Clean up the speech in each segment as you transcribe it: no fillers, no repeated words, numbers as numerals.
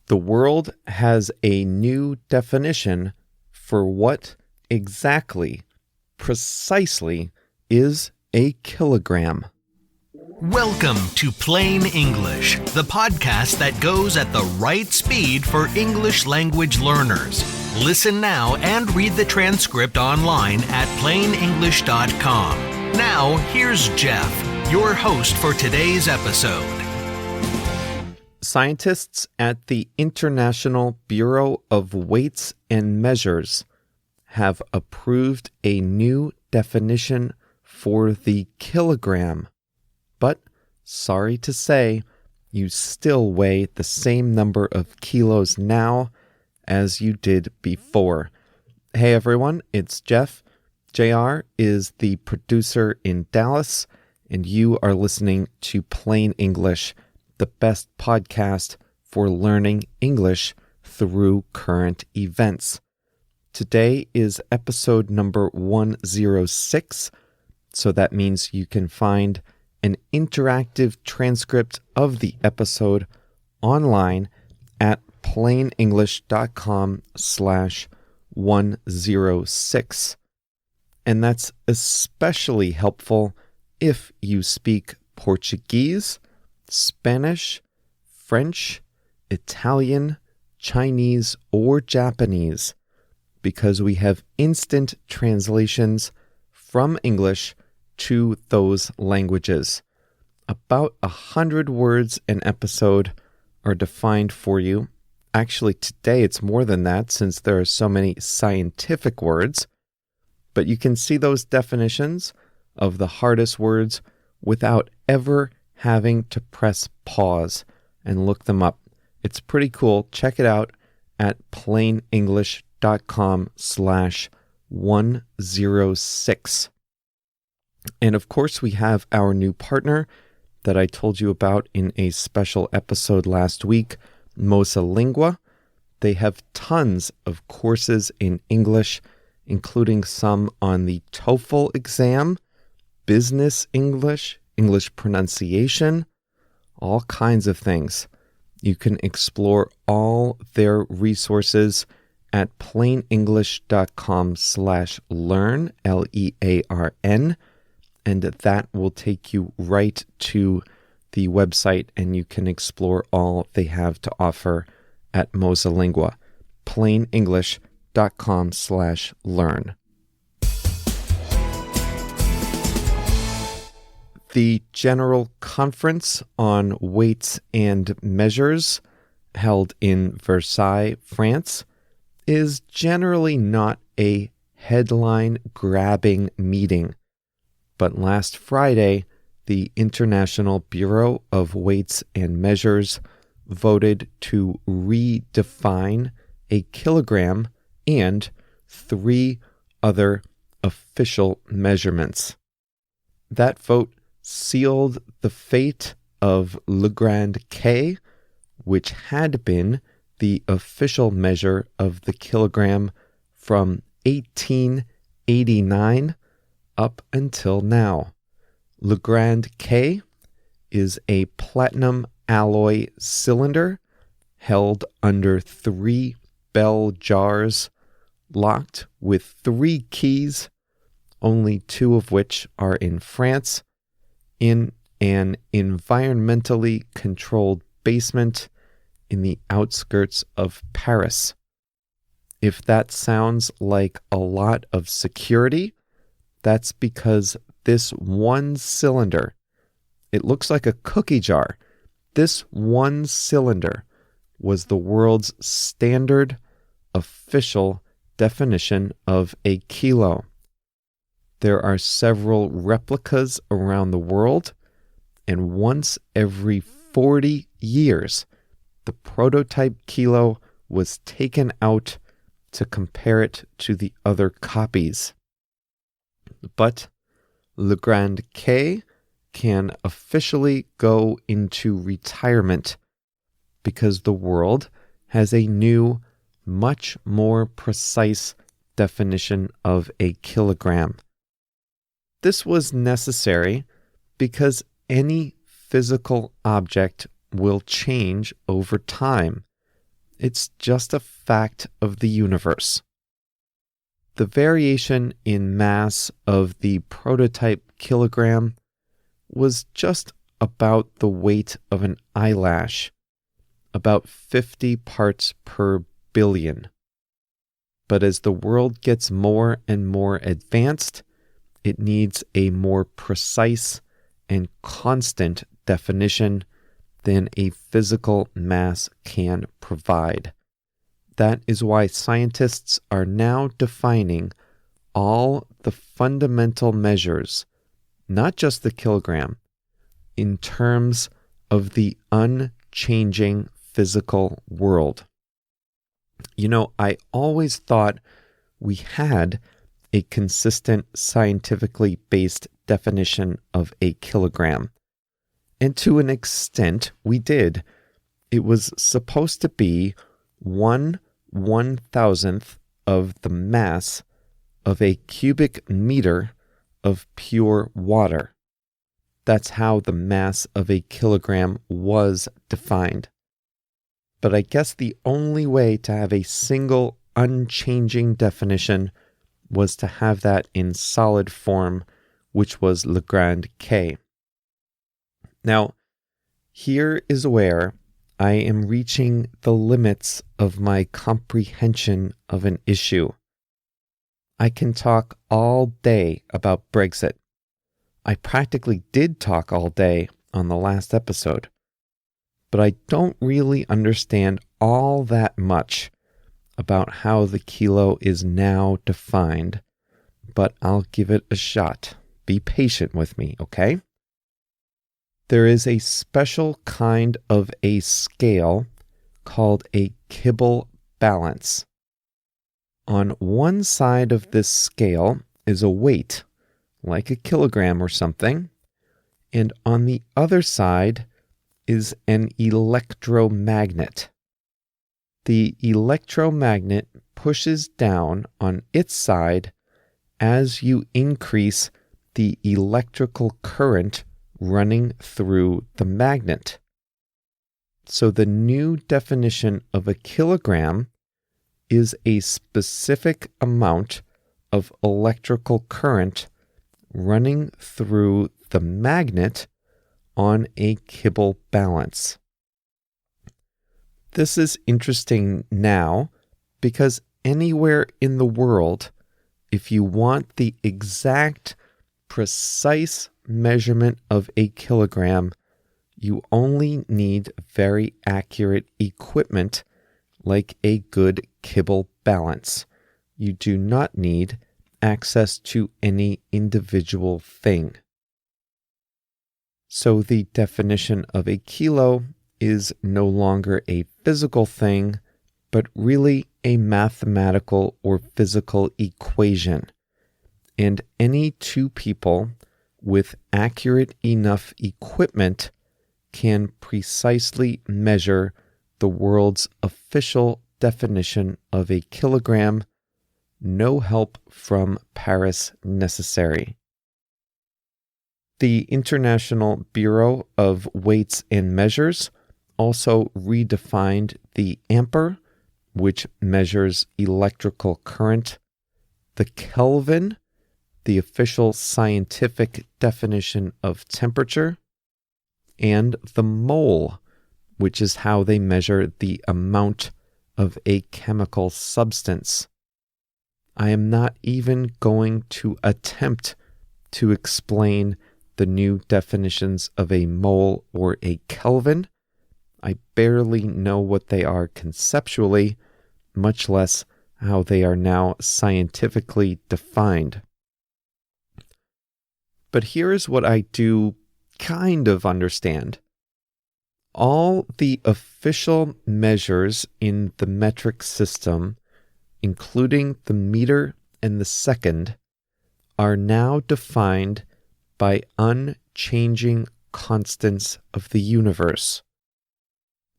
The world has a new definition for what exactly, precisely, is a kilogram. Welcome to Plain English, the podcast that goes at the right speed for English language learners. Listen now and read the transcript online at plainenglish.com. Now, here's Jeff, your host for today's episode. Scientists at the International Bureau of Weights and Measures have approved a new definition for the kilogram. But, sorry to say, you still weigh the same number of kilos now as you did before. Hey everyone, it's Jeff. JR is the producer in Dallas, and you are listening to Plain English, the best podcast for learning English through current events. Today is episode number 106, so that means you can find an interactive transcript of the episode online at plainenglish.com/106. And that's especially helpful if you speak Portuguese, Spanish, French, Italian, Chinese, or Japanese, because we have instant translations from English to those languages. About 100 words an episode are defined for you. Actually, today it's more than that since there are so many scientific words. But you can see those definitions of the hardest words without ever having to press pause and look them up. It's pretty cool. Check it out at plainenglish.com/106. And of course, we have our new partner that I told you about in a special episode last week, Você. They have tons of courses in English, including some on the TOEFL exam, business English, English pronunciation, all kinds of things. You can explore all their resources at plainenglish.com/learn, LEARN, and that will take you right to the website, and you can explore all they have to offer at Você, plainenglish.com/learn. The General Conference on Weights and Measures, held in Versailles, France, is generally not a headline-grabbing meeting. But last Friday, the International Bureau of Weights and Measures voted to redefine a kilogram and 3 other official measurements. That vote sealed the fate of le grand K, which had been the official measure of the kilogram from 1889 up until now. Le grand K is a platinum alloy cylinder held under 3 bell jars, locked with 3 keys, only 2 of which are in France, in an environmentally controlled basement in the outskirts of Paris. If that sounds like a lot of security, that's because this one cylinder, it looks like a cookie jar. This one cylinder was the world's standard official definition of a kilo. There are several replicas around the world, and once every 40 years, the prototype kilo was taken out to compare it to the other copies. But Le Grand K can officially go into retirement because the world has a new, much more precise definition of a kilogram. This was necessary because any physical object will change over time. It's just a fact of the universe. The variation in mass of the prototype kilogram was just about the weight of an eyelash, about 50 parts per billion. But as the world gets more and more advanced, it needs a more precise and constant definition than a physical mass can provide. That is why scientists are now defining all the fundamental measures, not just the kilogram, in terms of the unchanging physical world. You know, I always thought we had a consistent scientifically based definition of a kilogram. And to an extent, we did. It was supposed to be 1/1000th of the mass of a cubic meter of pure water. That's how the mass of a kilogram was defined. But I guess the only way to have a single unchanging definition was to have that in solid form, which was le grand K. Now, here is where I am reaching the limits of my comprehension of an issue. I can talk all day about Brexit. I practically did talk all day on the last episode. But I don't really understand all that much about how the kilo is now defined, but I'll give it a shot. Be patient with me, okay? There is a special kind of a scale called a kibble balance. On one side of this scale is a weight, like a kilogram or something, and on the other side is an electromagnet. The electromagnet pushes down on its side as you increase the electrical current running through the magnet. So the new definition of a kilogram is a specific amount of electrical current running through the magnet on a kibble balance. This is interesting now because anywhere in the world, if you want the exact, precise measurement of a kilogram, you only need very accurate equipment like a good kibble balance. You do not need access to any individual thing. So the definition of a kilo is no longer a physical thing, but really a mathematical or physical equation. And any two people with accurate enough equipment can precisely measure the world's official definition of a kilogram. No help from Paris necessary. The International Bureau of Weights and Measures also redefined the ampere, which measures electrical current, the Kelvin, the official scientific definition of temperature, and the mole, which is how they measure the amount of a chemical substance. I am not even going to attempt to explain the new definitions of a mole or a Kelvin. I barely know what they are conceptually, much less how they are now scientifically defined. But here is what I do kind of understand. All the official measures in the metric system, including the meter and the second, are now defined by unchanging constants of the universe.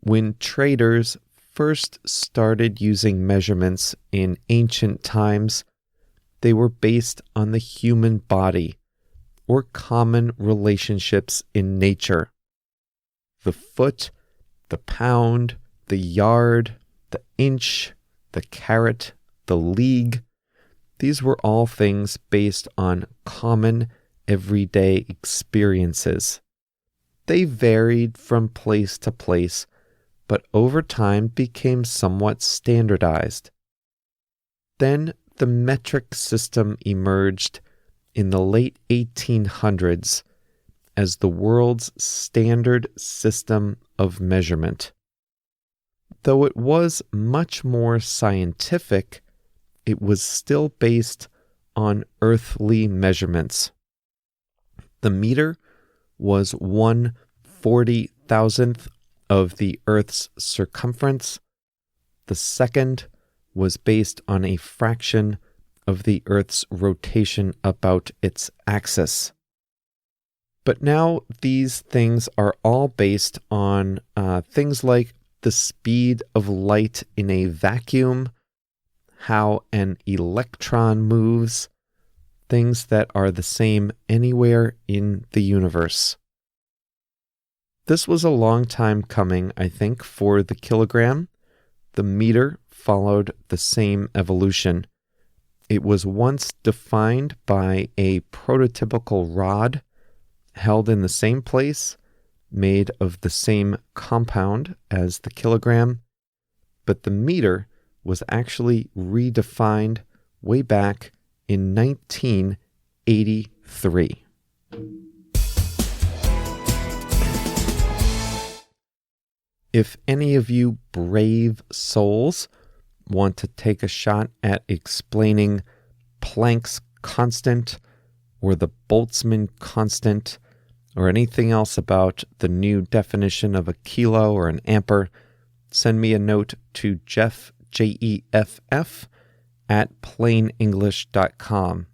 When traders first started using measurements in ancient times, they were based on the human body or common relationships in nature. The foot, the pound, the yard, the inch, the carat, the league. These were all things based on common everyday experiences. They varied from place to place, but over time became somewhat standardized. Then the metric system emerged in the late 1800s as the world's standard system of measurement. Though it was much more scientific, it was still based on earthly measurements. The meter was 1/40,000th of the Earth's circumference. The second was based on a fraction of the Earth's rotation about its axis. But now these things are all based on things like the speed of light in a vacuum, how an electron moves, things that are the same anywhere in the universe. This was a long time coming, I think, for the kilogram. The meter followed the same evolution. It was once defined by a prototypical rod held in the same place, made of the same compound as the kilogram, but the meter was actually redefined way back in 1983. If any of you brave souls want to take a shot at explaining Planck's constant or the Boltzmann constant or anything else about the new definition of a kilo or an ampere, send me a note to Jeff, Jeff, at plainenglish.com.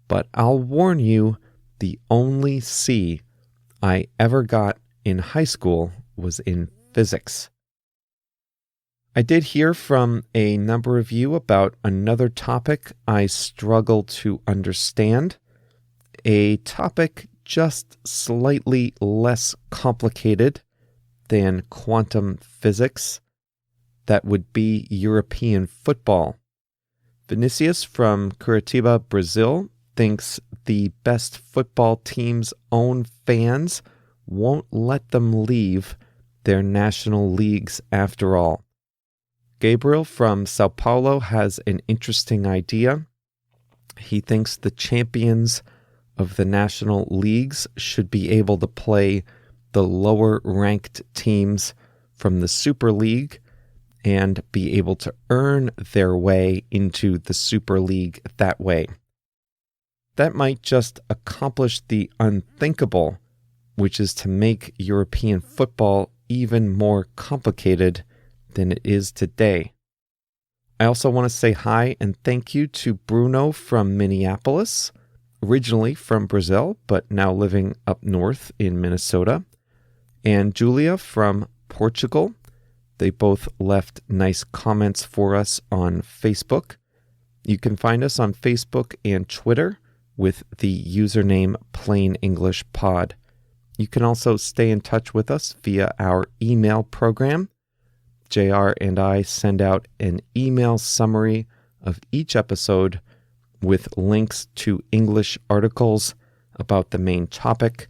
But I'll warn you, the only C I ever got in high school was in physics. I did hear from a number of you about another topic I struggle to understand, a topic just slightly less complicated than quantum physics. That would be European football. Vinicius from Curitiba, Brazil, thinks the best football team's own fans won't let them leave their national leagues after all. Gabriel from Sao Paulo has an interesting idea. He thinks the champions of the national leagues should be able to play the lower-ranked teams from the Super League and be able to earn their way into the Super League that way. That might just accomplish the unthinkable, which is to make European football even more complicated than it is today. I also want to say hi and thank you to Bruno from Minneapolis, originally from Brazil, but now living up north in Minnesota, and Julia from Portugal. They both left nice comments for us on Facebook. You can find us on Facebook and Twitter with the username Plain English Pod. You can also stay in touch with us via our email program. JR and I send out an email summary of each episode with links to English articles about the main topic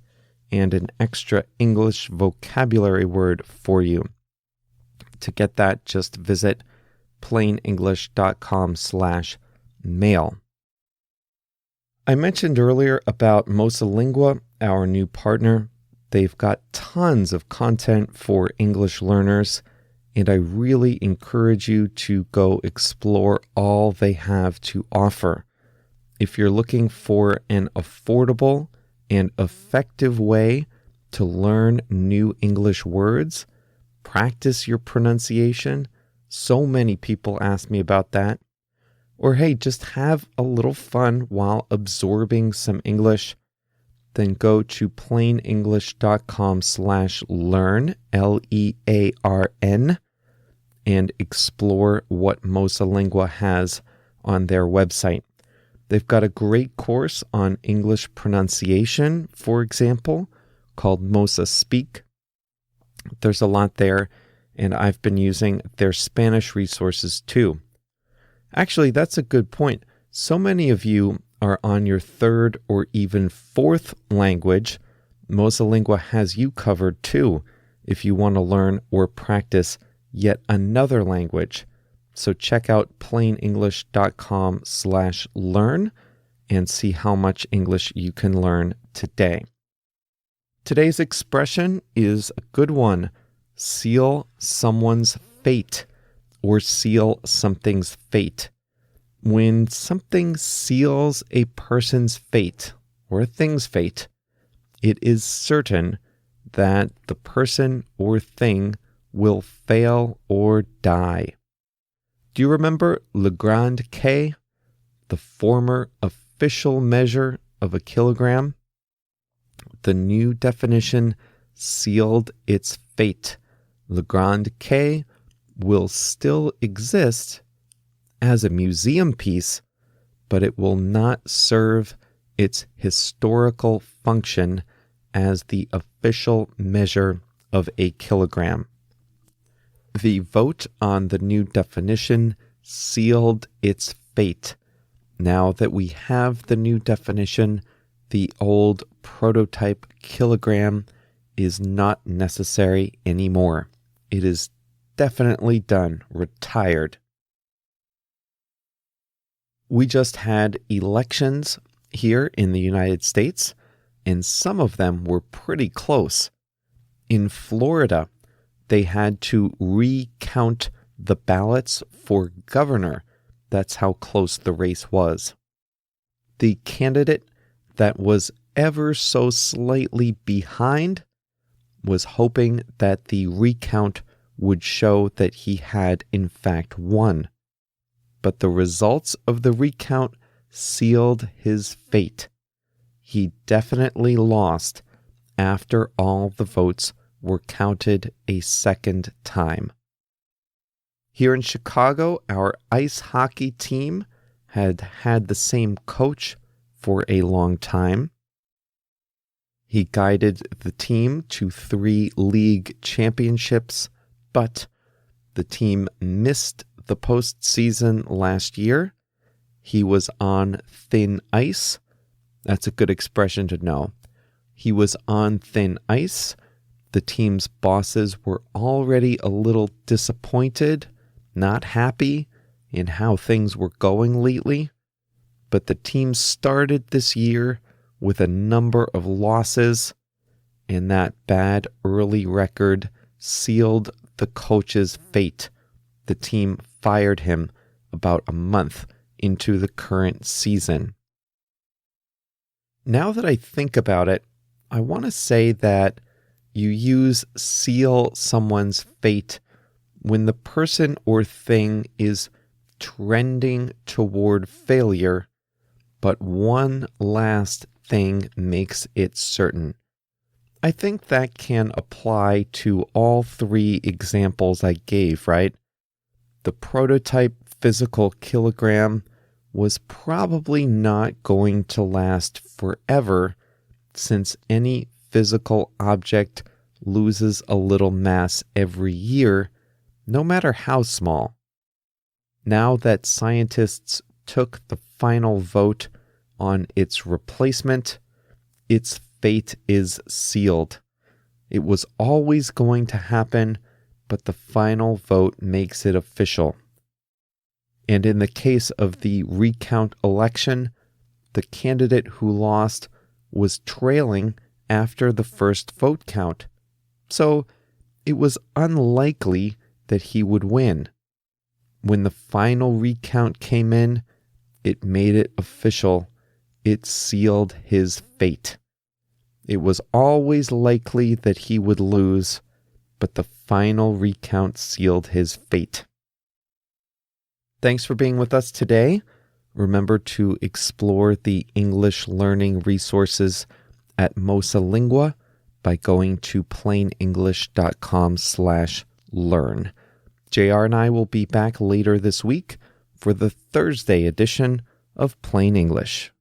and an extra English vocabulary word for you. To get that, just visit plainenglish.com/mail. I mentioned earlier about Mosalingua, our new partner. They've got tons of content for English learners, and I really encourage you to go explore all they have to offer. If you're looking for an affordable and effective way to learn new English words, practice your pronunciation. So many people ask me about that. Or hey, just have a little fun while absorbing some English. Then go to plainenglish.com/learn, LEARN, and explore what Mosalingua has on their website. They've got a great course on English pronunciation, for example, called Mosa Speak. There's a lot there, and I've been using their Spanish resources too. Actually, that's a good point. So many of you are on your third or even fourth language. Mosalingua has you covered too if you want to learn or practice yet another language. So check out plainenglish.com/learn and see how much English you can learn today. Today's expression is a good one. Seal someone's fate or seal something's fate. When something seals a person's fate or a thing's fate, it is certain that the person or thing will fail or die. Do you remember le grand K, the former official measure of a kilogram? The new definition sealed its fate. Le grand K will still exist as a museum piece, but it will not serve its historical function as the official measure of a kilogram. The vote on the new definition sealed its fate. Now that we have the new definition, the old prototype kilogram is not necessary anymore. It is definitely done, retired. We just had elections here in the United States, and some of them were pretty close. In Florida, they had to recount the ballots for governor. That's how close the race was. The candidate that was ever so slightly behind was hoping that the recount would show that he had in fact won. But the results of the recount sealed his fate. He definitely lost after all the votes were counted a second time. Here in Chicago, our ice hockey team had the same coach for a long time. He guided the team to 3 league championships, but the team missed the postseason last year. He was on thin ice. That's a good expression to know. He was on thin ice. The team's bosses were already a little disappointed, not happy in how things were going lately. But the team started this year with a number of losses, and that bad early record sealed the coach's fate. The team fired him about a month into the current season. Now that I think about it, I want to say that you use seal someone's fate when the person or thing is trending toward failure, but one last thing makes it certain. I think that can apply to all 3 examples I gave, right? The prototype physical kilogram was probably not going to last forever, since any physical object loses a little mass every year, no matter how small. Now that scientists took the final vote on its replacement, its fate is sealed. It was always going to happen, but the final vote makes it official. And in the case of the recount election, the candidate who lost was trailing after the first vote count. So it was unlikely that he would win. When the final recount came in, it made it official. It sealed his fate. It was always likely that he would lose, but the final recount sealed his fate. Thanks for being with us today. Remember to explore the English learning resources at Mosalingua by going to plainenglish.com/learn. JR and I will be back later this week for the Thursday edition of Plain English.